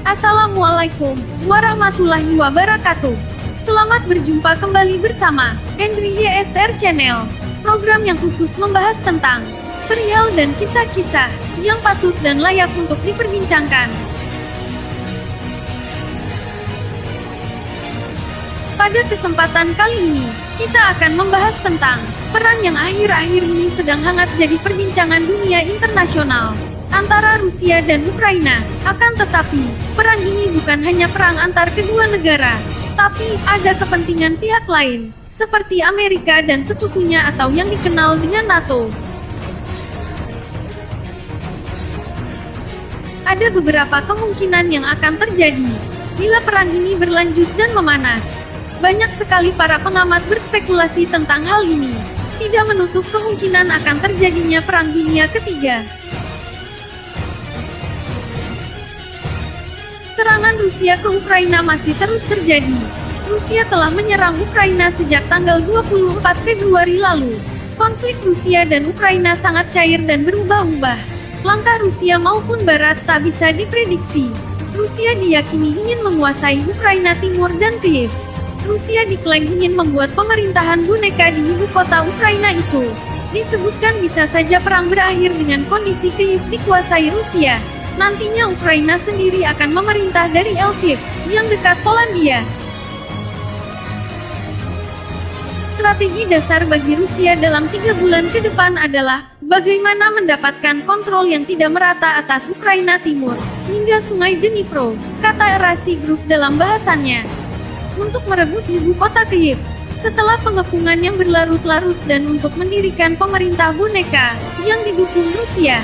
Assalamualaikum warahmatullahi wabarakatuh. Selamat berjumpa kembali bersama Andri YSR Channel, program yang khusus membahas tentang perihal dan kisah-kisah yang patut dan layak untuk diperbincangkan. Pada kesempatan kali ini, kita akan membahas tentang perang yang akhir-akhir ini sedang hangat jadi perbincangan dunia internasional antara Rusia dan Ukraina. Akan tetapi, perang ini bukan hanya perang antar kedua negara, tapi ada kepentingan pihak lain, seperti Amerika dan sekutunya atau yang dikenal dengan NATO. Ada beberapa kemungkinan yang akan terjadi bila perang ini berlanjut dan memanas. Banyak sekali para pengamat berspekulasi tentang hal ini, tidak menutup kemungkinan akan terjadinya Perang Dunia Ketiga. Serangan Rusia ke Ukraina masih terus terjadi. Rusia telah menyerang Ukraina sejak tanggal 24 Februari lalu. Konflik Rusia dan Ukraina sangat cair dan berubah-ubah. Langkah Rusia maupun Barat tak bisa diprediksi. Rusia diyakini ingin menguasai Ukraina Timur dan Kiev. Rusia diklaim ingin membuat pemerintahan boneka di ibu kota Ukraina itu. Disebutkan bisa saja perang berakhir dengan kondisi Kiev dikuasai Rusia. Nantinya Ukraina sendiri akan memerintah dari Lviv, yang dekat Polandia. Strategi dasar bagi Rusia dalam 3 bulan ke depan adalah bagaimana mendapatkan kontrol yang tidak merata atas Ukraina Timur, hingga Sungai Dnipro, kata Erasi Group dalam bahasannya. Untuk merebut ibu kota Kiev, setelah pengepungan yang berlarut-larut dan untuk mendirikan pemerintah boneka, yang didukung Rusia.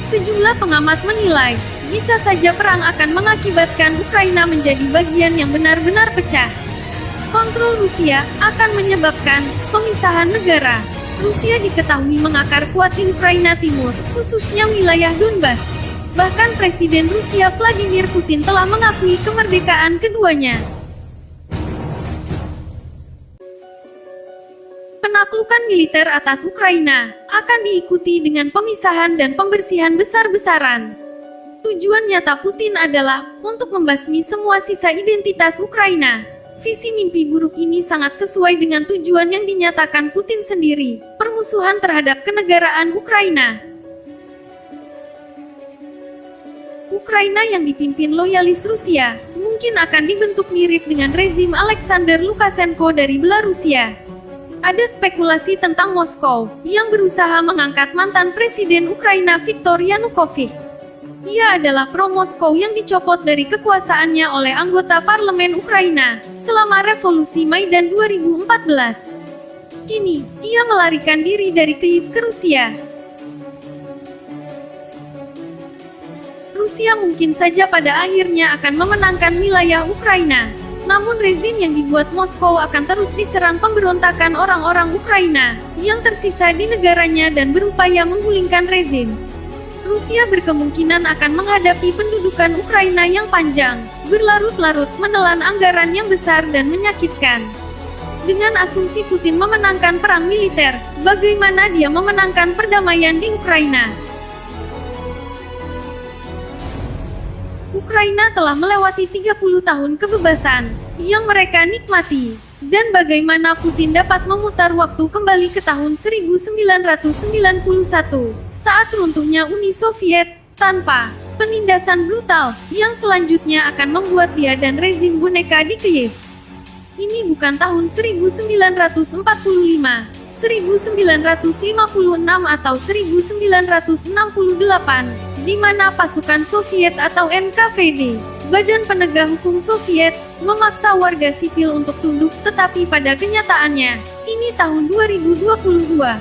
Sejumlah pengamat menilai, bisa saja perang akan mengakibatkan Ukraina menjadi bagian yang benar-benar pecah. Kontrol Rusia akan menyebabkan pemisahan negara. Rusia diketahui mengakar kuat di Ukraina Timur, khususnya wilayah Donbas. Bahkan Presiden Rusia Vladimir Putin telah mengakui kemerdekaan keduanya. Penaklukan militer atas Ukraina akan diikuti dengan pemisahan dan pembersihan besar-besaran. Tujuan nyata Putin adalah untuk membasmi semua sisa identitas Ukraina. Visi mimpi buruk ini sangat sesuai dengan tujuan yang dinyatakan Putin sendiri, permusuhan terhadap kenegaraan Ukraina. Ukraina yang dipimpin loyalis Rusia mungkin akan dibentuk mirip dengan rezim Alexander Lukashenko dari Belarusia. Ada spekulasi tentang Moskow yang berusaha mengangkat mantan Presiden Ukraina Viktor Yanukovych. Ia adalah pro-Moskow yang dicopot dari kekuasaannya oleh anggota parlemen Ukraina selama revolusi Maidan 2014. Kini, ia melarikan diri dari Kiev ke Rusia. Rusia mungkin saja pada akhirnya akan memenangkan wilayah Ukraina. Namun rezim yang dibuat Moskow akan terus diserang pemberontakan orang-orang Ukraina yang tersisa di negaranya dan berupaya menggulingkan rezim. Rusia berkemungkinan akan menghadapi pendudukan Ukraina yang panjang, berlarut-larut menelan anggaran yang besar dan menyakitkan. Dengan asumsi Putin memenangkan perang militer, bagaimana dia memenangkan perdamaian di Ukraina? Ukraina telah melewati 30 tahun kebebasan yang mereka nikmati, dan bagaimana Putin dapat memutar waktu kembali ke tahun 1991 saat runtuhnya Uni Soviet tanpa penindasan brutal yang selanjutnya akan membuat dia dan rezim boneka di Kiev. Ini bukan tahun 1945, 1956 atau 1968, di mana pasukan Soviet atau NKVD, Badan Penegak Hukum Soviet, memaksa warga sipil untuk tunduk, tetapi pada kenyataannya, ini tahun 2022.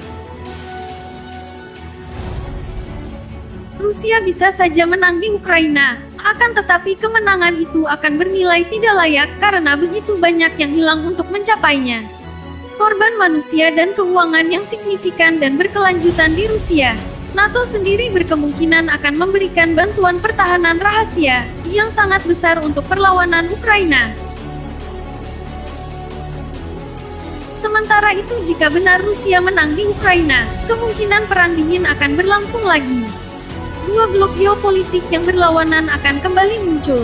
Rusia bisa saja menang di Ukraina, Akan tetapi kemenangan itu akan bernilai tidak layak karena begitu banyak yang hilang untuk mencapainya. Korban manusia dan keuangan yang signifikan dan berkelanjutan di Rusia. NATO sendiri berkemungkinan akan memberikan bantuan pertahanan rahasia yang sangat besar untuk perlawanan Ukraina. Sementara itu, jika benar Rusia menang di Ukraina, kemungkinan perang dingin akan berlangsung lagi. Dua blok geopolitik yang berlawanan akan kembali muncul.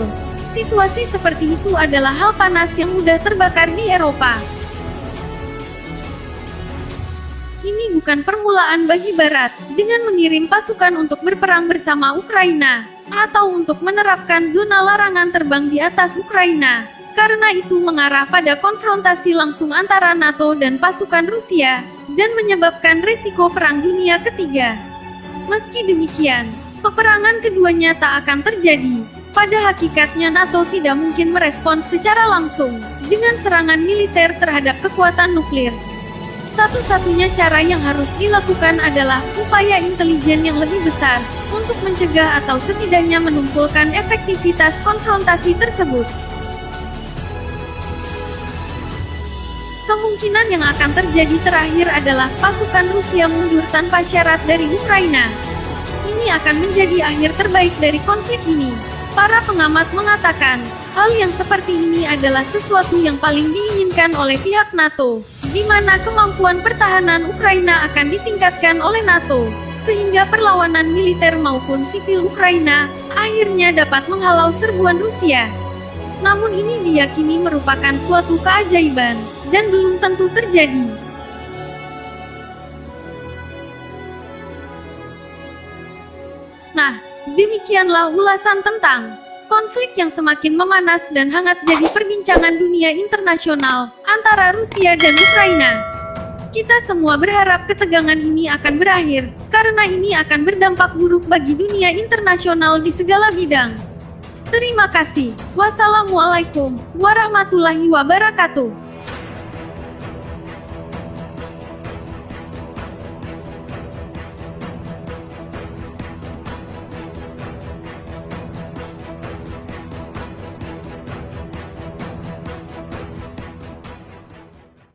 Situasi seperti itu adalah hal panas yang mudah terbakar di Eropa. Ini bukan permulaan bagi Barat dengan mengirim pasukan untuk berperang bersama Ukraina, atau untuk menerapkan zona larangan terbang di atas Ukraina, karena itu mengarah pada konfrontasi langsung antara NATO dan pasukan Rusia, dan menyebabkan risiko Perang Dunia Ketiga. Meski demikian, peperangan keduanya tak akan terjadi. Pada hakikatnya NATO tidak mungkin merespons secara langsung dengan serangan militer terhadap kekuatan nuklir. Satu-satunya cara yang harus dilakukan adalah upaya intelijen yang lebih besar untuk mencegah atau setidaknya menumpulkan efektivitas konfrontasi tersebut. Kemungkinan yang akan terjadi terakhir adalah pasukan Rusia mundur tanpa syarat dari Ukraina. Ini akan menjadi akhir terbaik dari konflik ini. Para pengamat mengatakan, hal yang seperti ini adalah sesuatu yang paling diinginkan oleh pihak NATO, di mana kemampuan pertahanan Ukraina akan ditingkatkan oleh NATO, sehingga perlawanan militer maupun sipil Ukraina akhirnya dapat menghalau serbuan Rusia. Namun ini diyakini merupakan suatu keajaiban, dan belum tentu terjadi. Nah, demikianlah ulasan tentang konflik yang semakin memanas dan hangat jadi perbincangan dunia internasional antara Rusia dan Ukraina. Kita semua berharap ketegangan ini akan berakhir, karena ini akan berdampak buruk bagi dunia internasional di segala bidang. Terima kasih. Wassalamualaikum warahmatullahi wabarakatuh.